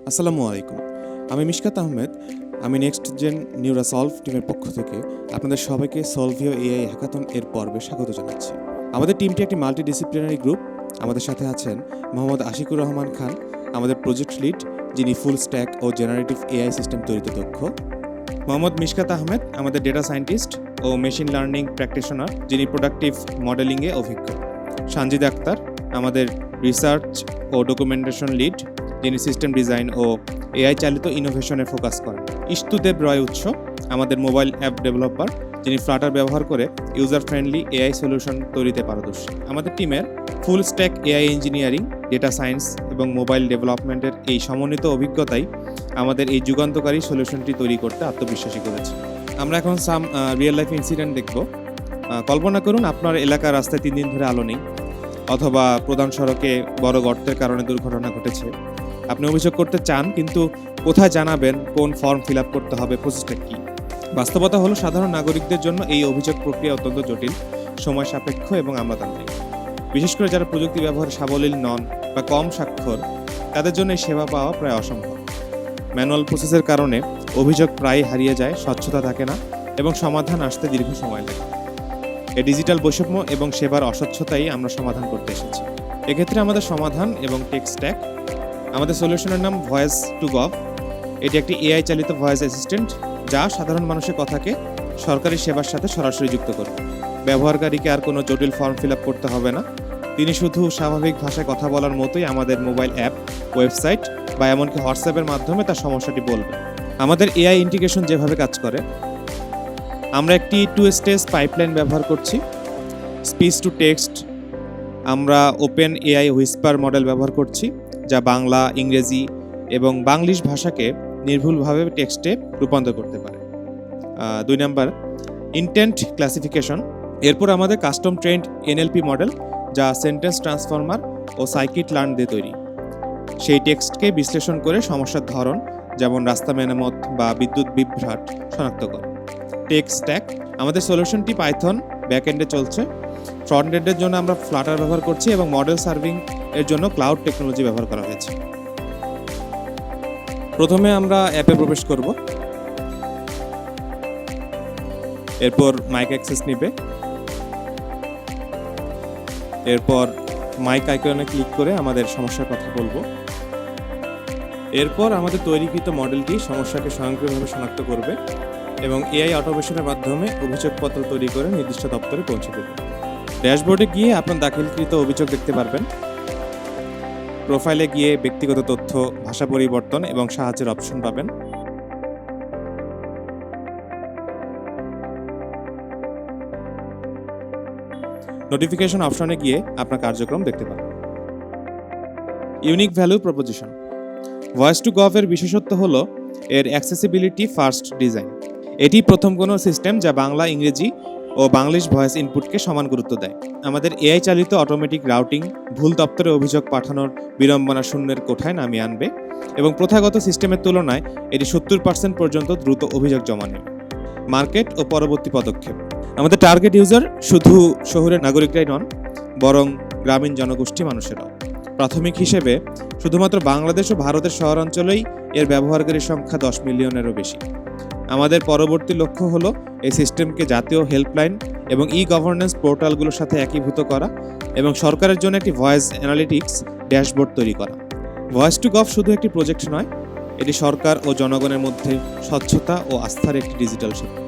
আসসালামু আলাইকুম। আমি মিশকাত আহমেদ। আমি নেক্সট জেন নিউরা সলভ টিমের পক্ষ থেকে আপনাদের সবাইকে সলভিও এআই হ্যাকাথন এর পর্বে স্বাগত জানাচ্ছি। আমাদের টিমটি একটি মাল্টিডিসিপ্লিনারি গ্রুপ। আমাদের সাথে আছেন মোহাম্মদ আশিকুর রহমান খান, আমাদের প্রজেক্ট লিড, যিনি ফুল স্ট্যাক ও জেনারেটিভ এআই সিস্টেম তৈরিতে দক্ষ। মোহাম্মদ মিশকাত আহমেদ, আমাদের ডেটা সায়েন্টিস্ট ও মেশিন লার্নিং প্র্যাকটিশনার, যিনি প্রোডাক্টিভ মডেলিংয়ে অভিজ্ঞ। সানজিদ আক্তার, আমাদের রিসার্চ ও ডকুমেন্টেশন লিড, যিনি সিস্টেম ডিজাইন ও এআই চালিত ইনোভেশনে ফোকাস করেন। ইস্তুদেব রয় উৎস, আমাদের মোবাইল অ্যাপ ডেভেলপার, যিনি ফ্লাটার ব্যবহার করে ইউজার ফ্রেন্ডলি এআই সলিউশন তৈরিতে পারদর্শী। আমাদের টিমের full stack AI engineering, data science এবং মোবাইল ডেভেলপমেন্টের এই সমন্বিত অভিজ্ঞতাই আমাদের এই যুগান্তকারী সলিউশনটি তৈরি করতে আত্মবিশ্বাসী করেছে। আমরা এখন সাম রিয়েল লাইফ ইনসিডেন্ট দেখব। কল্পনা করুন আপনার এলাকার রাস্তায় 3 দিন ধরে আলো নেই, অথবা প্রধান সড়কে বড় গর্তের কারণে দুর্ঘটনা ঘটেছে। আপনি অভিযোগ করতে চান, কিন্তু কোথায় জানাবেন, কোন ফর্ম ফিল আপ করতে হবে, প্রসেসটা কী? বাস্তবতা হলো সাধারণ নাগরিকদের জন্য এই অভিযোগ প্রক্রিয়া অত্যন্ত জটিল, সময় সাপেক্ষ এবং আমলাতান্ত্রিক। বিশেষ করে যারা প্রযুক্তি ব্যবহারে সাবলীল নন বা কম স্বাক্ষর, তাদের জন্য এই সেবা পাওয়া প্রায় অসম্ভব। ম্যানুয়াল প্রসেসের কারণে অভিযোগ প্রায় হারিয়ে যায়, স্বচ্ছতা থাকে না এবং সমাধান আসতে দীর্ঘ সময় লাগে। এই ডিজিটাল বৈষম্য এবং সেবার অস্বচ্ছতাই আমরা সমাধান করতে এসেছি। এক্ষেত্রে আমাদের সমাধান এবং টেক স্ট্যাক। আমাদের সলিউশনের নাম ভয়েস টু গভ। এটি একটি এআই চালিত ভয়েস অ্যাসিস্ট্যান্ট, যা সাধারণ মানুষের কথাকে সরকারি সেবার সাথে সরাসরি যুক্ত করবে। ব্যবহারকারীকে আর কোনো জটিল ফর্ম ফিল আপ করতে হবে না। তিনি শুধু স্বাভাবিক ভাষায় কথা বলার মতোই আমাদের মোবাইল অ্যাপ, ওয়েবসাইট বা এমনকি হোয়াটসঅ্যাপের মাধ্যমে তার সমস্যাটি বলবে। আমাদের এআই ইন্টিগ্রেশন যেভাবে কাজ করে, আমরা একটি 2 স্টেজ পাইপলাইন ব্যবহার করছি। স্পিচ টু টেক্সট, আমরা ওপেন এআই হুইসপার মডেল ব্যবহার করছি, যা বাংলা, ইংরেজি এবং বাংলিশ ভাষাকে নির্ভুলভাবে টেক্সটে রূপান্তর করতে পারে। 2 নাম্বার, ইনটেন্ট ক্লাসিফিকেশন। এরপর আমাদের কাস্টম ট্রেন্ড এনএলপি মডেল, যা সেন্টেন্স ট্রান্সফর্মার ও সাইকিট লার্ন দিয়ে তৈরি। সেই টেক্সটকে বিশ্লেষণ করে সমস্যার ধরন, যেমন রাস্তা মেরামত বা বিদ্যুৎ বিভ্রাট, শনাক্ত করে। টেক স্ট্যাক, আমাদের সলিউশনটি পাইথন ব্যাকএন্ডে চলছে। ফ্রন্ট এন্ডের জন্য আমরা ফ্লাটার ব্যবহার করছি এবং মডেল সার্ভিং এর জন্য ক্লাউড টেকনোলজি ব্যবহার করা হয়েছে। প্রথমে আমরা অ্যাপে প্রবেশ করব, এরপর মাইক অ্যাক্সেস নেবে, এরপর মাইক আইকনে ক্লিক করে আমাদের সমস্যার কথা বলবো। এরপর আমাদের তৈরিকৃত মডেলটি সমস্যাকে স্বয়ংক্রিয়ভাবে শনাক্ত করবে এবং এআই অটোমেশনের মাধ্যমে অভিযোগপত্র তৈরি করে নির্দিষ্ট দপ্তরে পৌঁছে দেবে। ড্যাশবোর্ডে গিয়ে আপনার দাখিলকৃত অভিযোগ দেখতে পারবেন। প্রোফাইলে গিয়ে ব্যক্তিগত তথ্য, ভাষা পরিবর্তন এবং সাহায্যের অপশন পাবেন। নোটিফিকেশন অপশনে গিয়ে আপনার কার্যক্রম দেখতে পাবেন। Unique value proposition. Voice to gov এর বিশেষত্ব হলো এর অ্যাক্সেসিবিলিটি ফার্স্ট ডিজাইন। এটি প্রথম কোনো সিস্টেম যা বাংলা, ইংরেজি ও বাংলিশ ভয়েস ইনপুটকে সমান গুরুত্ব দেয়। আমাদের এআই চালিত অটোমেটিক রাউটিং ভুল দপ্তরে অভিযোগ পাঠানোর বিড়ম্বনা শূন্যের কোঠায় নামিয়ে আনবে এবং প্রথাগত সিস্টেমের তুলনায় এটি 70% পর্যন্ত দ্রুত অভিযোগ জমা নেবে। মার্কেট ও পরবর্তী পদক্ষেপ। আমাদের টার্গেট ইউজার শুধু শহরের নাগরিকরাই নন, বরং গ্রামীণ জনগোষ্ঠী মানুষেরাও। প্রাথমিক হিসেবে শুধুমাত্র বাংলাদেশ ও ভারতের শহরাঞ্চলেই এর ব্যবহারকারীর সংখ্যা 10 মিলিয়নেরও বেশি। আমাদের পরবর্তী লক্ষ্য হলো এই সিস্টেমকে জাতীয় হেল্পলাইন এবং গভর্নেন্স পোর্টালগুলোর সাথে একীভূত করা এবং সরকারের জন্য একটি ভয়েস অ্যানালিটিক্স ড্যাশবোর্ড তৈরি করা। ভয়েস টু গভ শুধু একটি প্রজেক্ট নয়, এটি সরকার ও জনগণের মধ্যে স্বচ্ছতা ও আস্থার একটি ডিজিটাল সেতু।